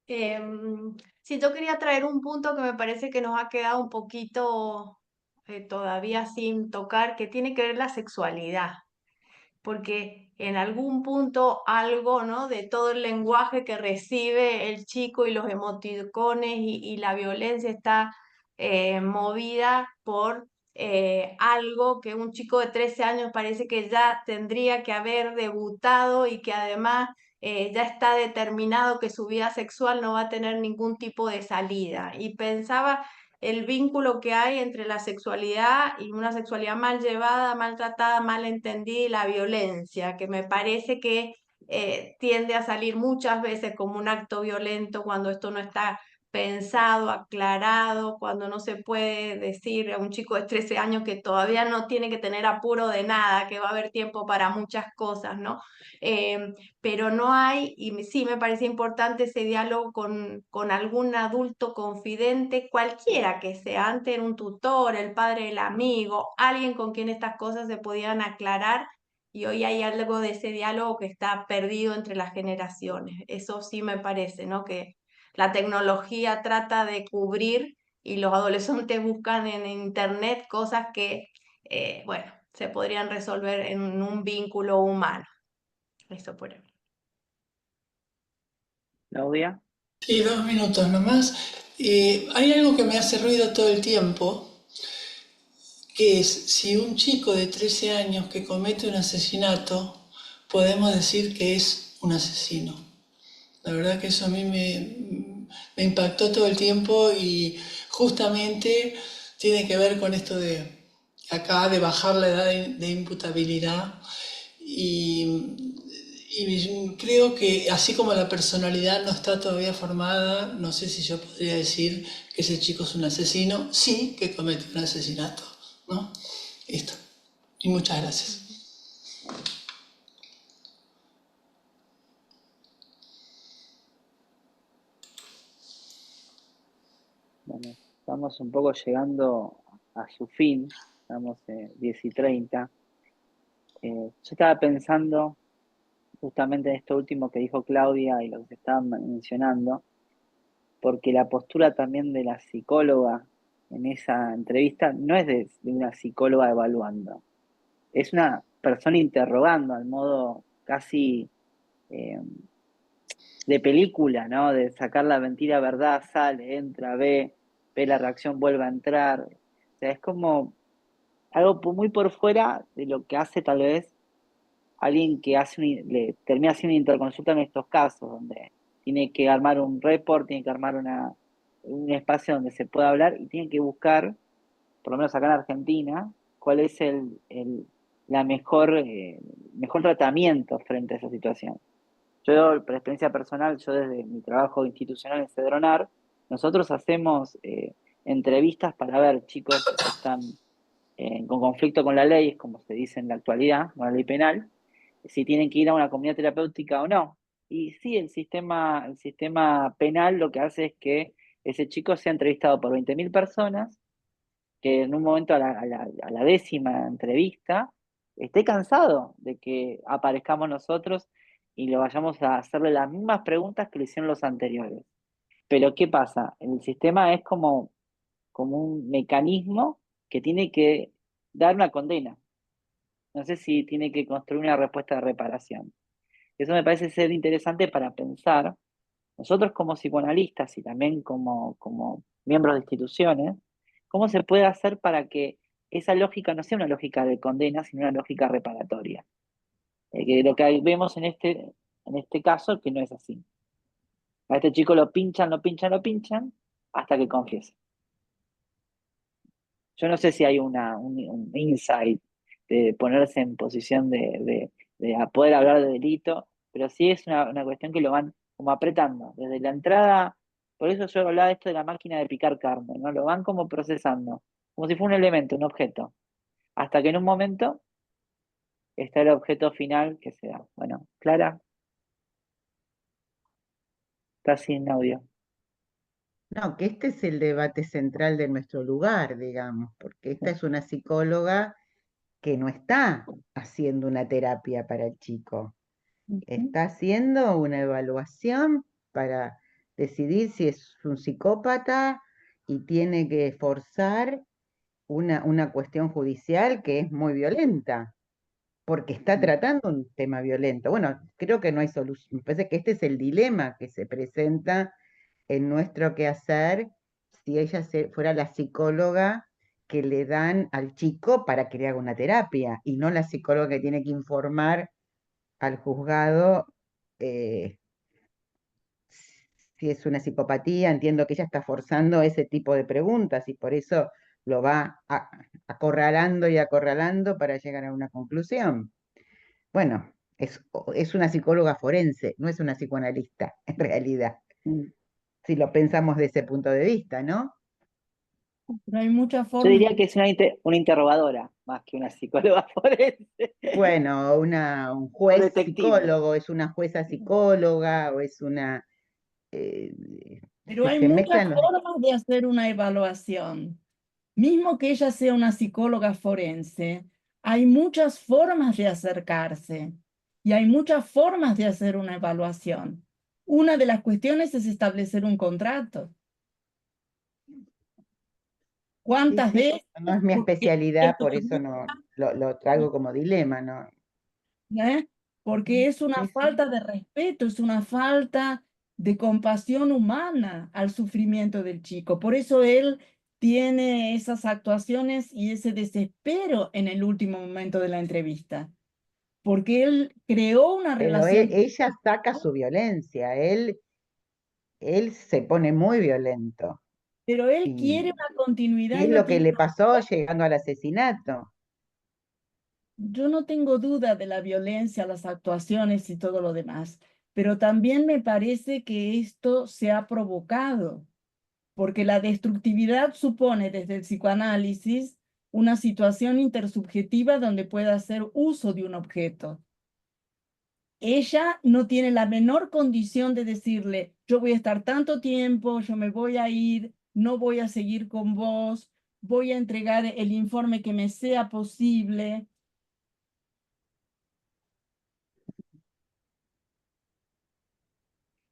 Sí, yo quería traer un punto que me parece que nos ha quedado un poquito todavía sin tocar, que tiene que ver la sexualidad, porque en algún punto algo, ¿no? De todo el lenguaje que recibe el chico y los emoticones y la violencia está movida por algo que un chico de 13 años parece que ya tendría que haber debutado y que además ya está determinado que su vida sexual no va a tener ningún tipo de salida. Y pensaba el vínculo que hay entre la sexualidad y una sexualidad mal llevada, mal tratada, mal entendida y la violencia, que me parece que tiende a salir muchas veces como un acto violento cuando esto no está pensado, aclarado, cuando no se puede decir a un chico de 13 años que todavía no tiene que tener apuro de nada, que va a haber tiempo para muchas cosas, ¿no? Pero no hay, y sí me parece importante ese diálogo con algún adulto confidente, cualquiera que sea, antes era un tutor, el padre del amigo, alguien con quien estas cosas se podían aclarar, y hoy hay algo de ese diálogo que está perdido entre las generaciones. Eso sí me parece, ¿no? Que la tecnología trata de cubrir y los adolescentes buscan en internet cosas que, bueno, se podrían resolver en un vínculo humano. Eso por ahí. Claudia, Sí, 2 minutos nomás. Hay algo que me hace ruido todo el tiempo, que es si un chico de 13 años que comete un asesinato, podemos decir que es un asesino. La verdad que eso a mí me impactó todo el tiempo y justamente tiene que ver con esto de acá de bajar la edad de imputabilidad y creo que así como la personalidad no está todavía formada, no sé si yo podría decir que ese chico es un asesino, sí que cometió un asesinato, ¿no? Esto. Y muchas gracias. bueno, estamos un poco llegando a su fin, estamos 10:30. Yo estaba pensando justamente en esto último que dijo Claudia y lo que se estaba mencionando, porque la postura también de la psicóloga en esa entrevista no es de una psicóloga evaluando, es una persona interrogando al modo casi eh, de película, ¿no? De sacar la mentira verdad, sale, entra, ve la reacción, vuelve a entrar. O sea, es como algo muy por fuera de lo que hace tal vez alguien que le termina haciendo una interconsulta en estos casos, donde tiene que armar un report, tiene que armar un espacio donde se pueda hablar y tiene que buscar, por lo menos acá en Argentina, cuál es la mejor tratamiento frente a esa situación. Yo, por experiencia personal, yo desde mi trabajo institucional en Cedronar, nosotros hacemos entrevistas para ver chicos que están con conflicto con la ley, como se dice en la actualidad, con la ley penal, si tienen que ir a una comunidad terapéutica o no. Y sí, el sistema penal lo que hace es que ese chico sea entrevistado por 20.000 personas, que en un momento a la 10ª entrevista esté cansado de que aparezcamos nosotros y le vayamos a hacerle las mismas preguntas que le hicieron los anteriores. Pero ¿qué pasa? El sistema es como un mecanismo que tiene que dar una condena. No sé si tiene que construir una respuesta de reparación. Eso me parece ser interesante para pensar, nosotros como psicoanalistas y también como miembros de instituciones, cómo se puede hacer para que esa lógica no sea una lógica de condena, sino una lógica reparatoria. Que lo que vemos en este caso que no es así. A este chico lo pinchan, lo pinchan, lo pinchan, hasta que confiesa. Yo no sé si hay un insight de ponerse en posición de a poder hablar de delito, pero sí es una cuestión que lo van como apretando. Desde la entrada, por eso yo hablaba de esto de la máquina de picar carne, ¿no? Lo van como procesando, como si fuera un elemento, un objeto, hasta que en un momento está el objeto final que se da. Bueno, Clara, está sin audio. No, que este es el debate central de nuestro lugar, digamos, porque esta es una psicóloga que no está haciendo una terapia para el chico, está haciendo una evaluación para decidir si es un psicópata y tiene que forzar una cuestión judicial que es muy violenta, porque está tratando un tema violento. Bueno, creo que no hay solución. Me parece que este es el dilema que se presenta en nuestro quehacer si ella fuera la psicóloga que le dan al chico para que le haga una terapia y no la psicóloga que tiene que informar al juzgado eh, si es una psicopatía. Entiendo que ella está forzando ese tipo de preguntas y por eso lo va acorralando y acorralando para llegar a una conclusión. Bueno, es una psicóloga forense, no es una psicoanalista, en realidad, Mm. si lo pensamos de ese punto de vista, ¿no? Pero hay muchas Yo formas. diría que es una interrogadora más que una psicóloga forense Bueno, un o juez detective. psicólogo, es una jueza psicóloga o es una... Pero si hay se muchas mezclan los... formas de hacer una evaluación. Mismo que ella sea una psicóloga forense, hay muchas formas de acercarse y hay muchas formas de hacer una evaluación. Una de las cuestiones es establecer un contrato. Sí, ¿Cuántas sí, veces? no es mi Porque especialidad, esto por eso no lo traigo como dilema, ¿no? ¿eh? Porque es una Sí, sí. falta de respeto, es una falta de compasión humana al sufrimiento del chico. Por eso él tiene esas actuaciones y ese desespero en el último momento de la entrevista, porque él creó una Pero relación, ella saca su violencia, él se pone muy violento. pero él quiere ¿Y una continuidad qué y es no lo que tiene. le pasó llegando al asesinato? Yo no tengo duda de la violencia, las actuaciones y todo lo demás, pero también me parece que esto se ha provocado, porque la destructividad supone desde el psicoanálisis una situación intersubjetiva donde pueda hacer uso de un objeto. Ella no tiene la menor condición de decirle, yo voy a estar tanto tiempo, yo me voy a ir, no voy a seguir con vos, voy a entregar el informe que me sea posible.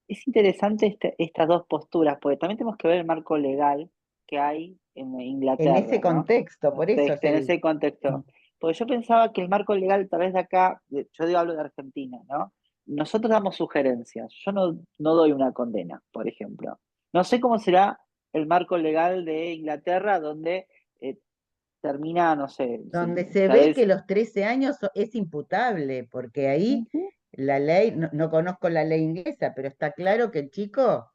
Es interesante estas dos posturas, porque también tenemos que ver el marco legal que hay en En ese Inglaterra, ¿no? contexto, por eso es En el... ese contexto. Porque yo pensaba que el marco legal, tal vez de acá, yo digo, hablo de Argentina, ¿no? Nosotros damos sugerencias. Yo no doy una condena, por ejemplo. No sé cómo será el marco legal de Inglaterra, donde termina, no sé, Donde se tal ve que vez. los 13 años es imputable, porque ahí Ujú, la ley, no conozco la ley inglesa, pero está claro que el chico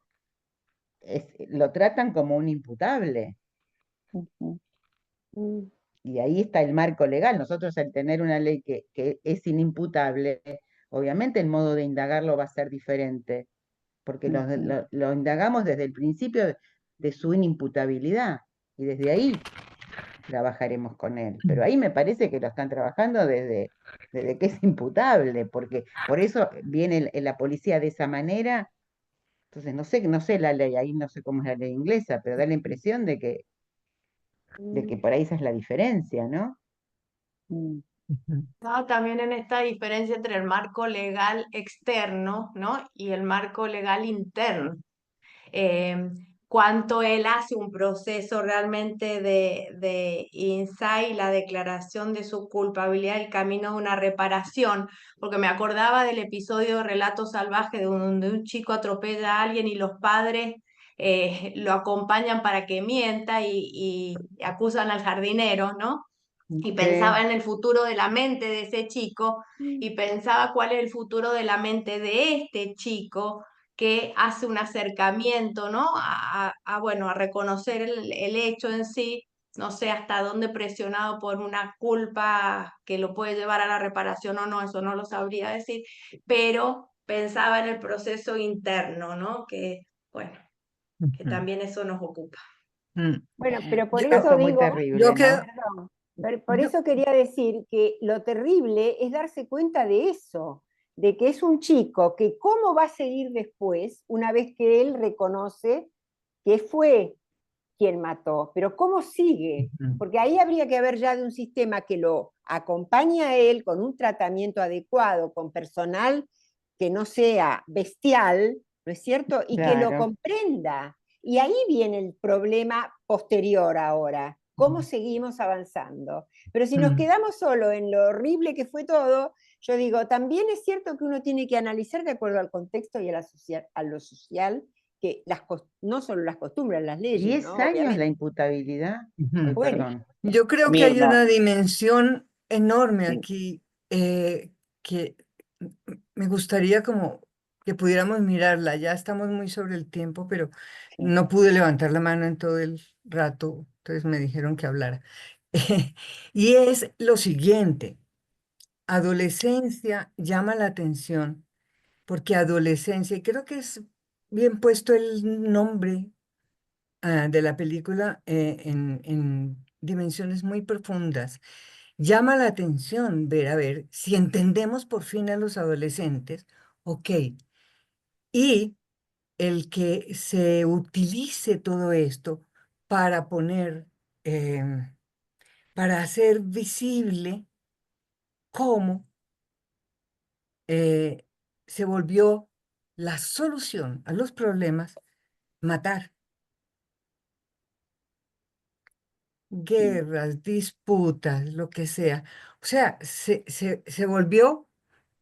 lo tratan como un imputable. ujú. Mm, Y ahí está el marco legal. Nosotros al tener una ley que es inimputable, obviamente el modo de indagarlo va a ser diferente, porque Ujú. lo indagamos desde el principio de su inimputabilidad y desde ahí trabajaremos con él. Pero ahí me parece que lo están trabajando desde que es imputable, porque por eso viene la policía de esa manera. Entonces, no sé la ley, ahí no sé cómo es la ley inglesa, pero da la impresión de que mm. por ahí esa es la diferencia, ¿no? Mm. Ujú. No, también en esta diferencia entre el marco legal externo, ¿no? Y el marco legal interno. eh, Cuánto él hace un proceso realmente de insight, la declaración de su culpabilidad, el camino de una reparación, porque me acordaba del episodio de Relato Salvaje donde un chico atropella a alguien y los padres lo acompañan para que mienta y acusan al jardinero, ¿no? Y pensaba Sí. en el futuro de la mente de ese chico y pensaba cuál es el futuro de la mente de este chico que hace un acercamiento, ¿no? Bueno, a reconocer el hecho en sí, no sé hasta dónde presionado por una culpa que lo puede llevar a la reparación o no, eso no lo sabría decir, pero pensaba en el proceso interno, ¿no? Que, bueno, que Ujú. también eso nos ocupa. Mm. Bueno, pero por Eso eso es muy digo, Yo terrible, creo, ¿no? perdón, por yo, eso quería decir que lo terrible es darse cuenta de eso, de que es un chico que cómo va a seguir después, una vez que él reconoce que fue quien mató, pero cómo sigue, ujú. porque ahí habría que haber ya de un sistema que lo acompañe a él con un tratamiento adecuado, con personal que no sea bestial, ¿no es cierto? Y que lo Claro. comprenda. Y ahí viene el problema posterior ahora. ¿Cómo seguimos avanzando? Pero si nos Mm. quedamos solo en lo horrible que fue todo, yo digo, también es cierto que uno tiene que analizar de acuerdo al contexto y a lo social, que no solo las costumbres, las leyes, 10 ¿no? años la Obviamente. imputabilidad. Ay, Ujú. Bueno, perdón. Yo creo que hay Mirna, una dimensión enorme sí, aquí que me gustaría como que pudiéramos mirarla. Ya estamos muy sobre el tiempo, pero sí. no pude levantar la mano en todo el rato, entonces me dijeron que hablara. Y es lo siguiente, adolescencia llama la atención, porque adolescencia, y creo que es bien puesto el nombre de la película en dimensiones muy profundas. Llama la atención ver, a ver, si entendemos por fin a los adolescentes, ok, y el que se utilice todo esto para poner, para hacer visible cómo eh, se volvió la solución a los problemas matar. Mm, Guerras, disputas, lo que sea. O sea, se volvió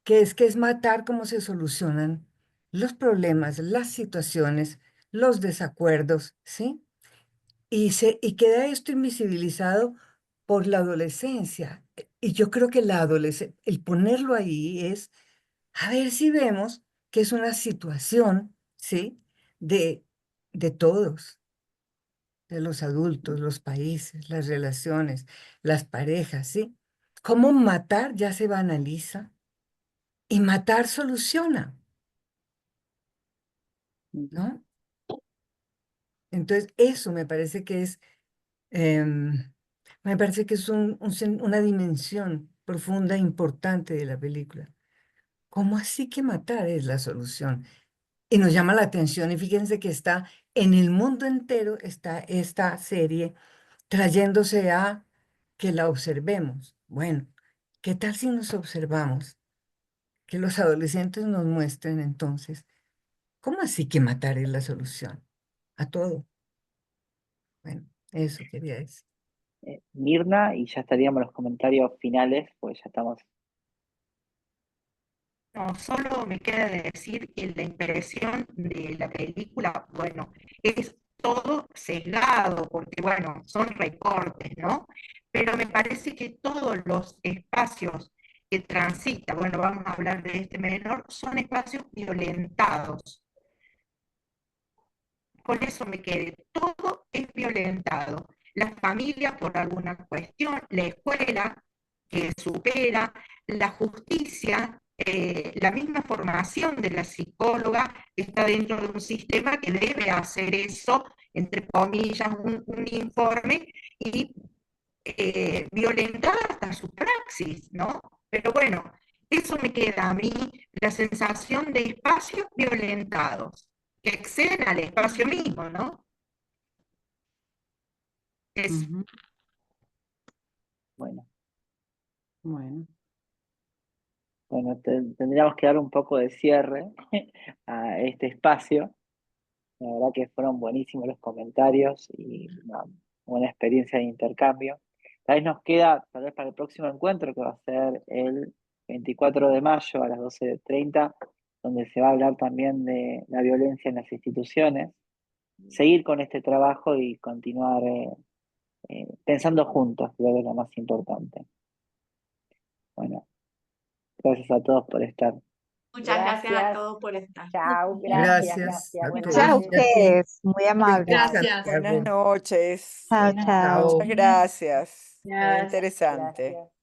que es matar cómo se solucionan los problemas, las situaciones, los desacuerdos, ¿sí? Y queda esto invisibilizado por la adolescencia. Y yo creo que la adolescencia, el ponerlo ahí es, a ver si vemos que es una situación, ¿sí? De, de todos, de los adultos, los países, las relaciones, las parejas, ¿sí? Cómo matar ya se banaliza y matar soluciona, ujú. ¿no? Entonces, eso me parece que es, em, me parece que es una dimensión profunda e importante de la película. ¿Cómo así que matar es la solución? Y nos llama la atención y fíjense que está en el mundo entero, está esta serie trayéndose a que la observemos. Bueno, ¿qué tal si nos observamos? Que los adolescentes nos muestren entonces, ¿cómo así que matar es la solución a todo? Bueno, eso quería decir. Mirna, y ya estaríamos en los comentarios finales, pues ya estamos. No, solo me queda decir que la impresión de la película, bueno, es todo sesgado, porque bueno, son recortes, ¿no? Pero me parece que todos los espacios que transita, bueno, vamos a hablar de este menor, son espacios violentados. Con eso me quedé, todo es violentado. La familia por alguna cuestión, la escuela que supera, la justicia, la misma formación de la psicóloga que está dentro de un sistema que debe hacer eso, entre comillas, un informe y violentar hasta su praxis, ¿no? Pero bueno, eso me queda a mí, la sensación de espacios violentados, que exceden al espacio mismo, ¿no? Es, Ujú. Bueno, Bueno, bueno, tendríamos que dar un poco de cierre a este espacio. La verdad que fueron buenísimos los comentarios y una buena experiencia de intercambio. Tal vez nos queda, tal vez para el próximo encuentro, que va a ser el 24 de mayo a las 12:30, donde se va a hablar también de la violencia en las instituciones, seguir con este trabajo y continuar pensando juntos, creo que es lo más importante. Bueno, gracias a todos por estar. Muchas gracias a Gracias. todos por estar. Chao, Gracias gracias. a Buenas Gracias a todos y a noches. ti. ustedes, muy amables. Gracias. Buenas noches. Chao, Bueno, chao. Muchas chao. gracias. Muy Gracias. interesante. Gracias.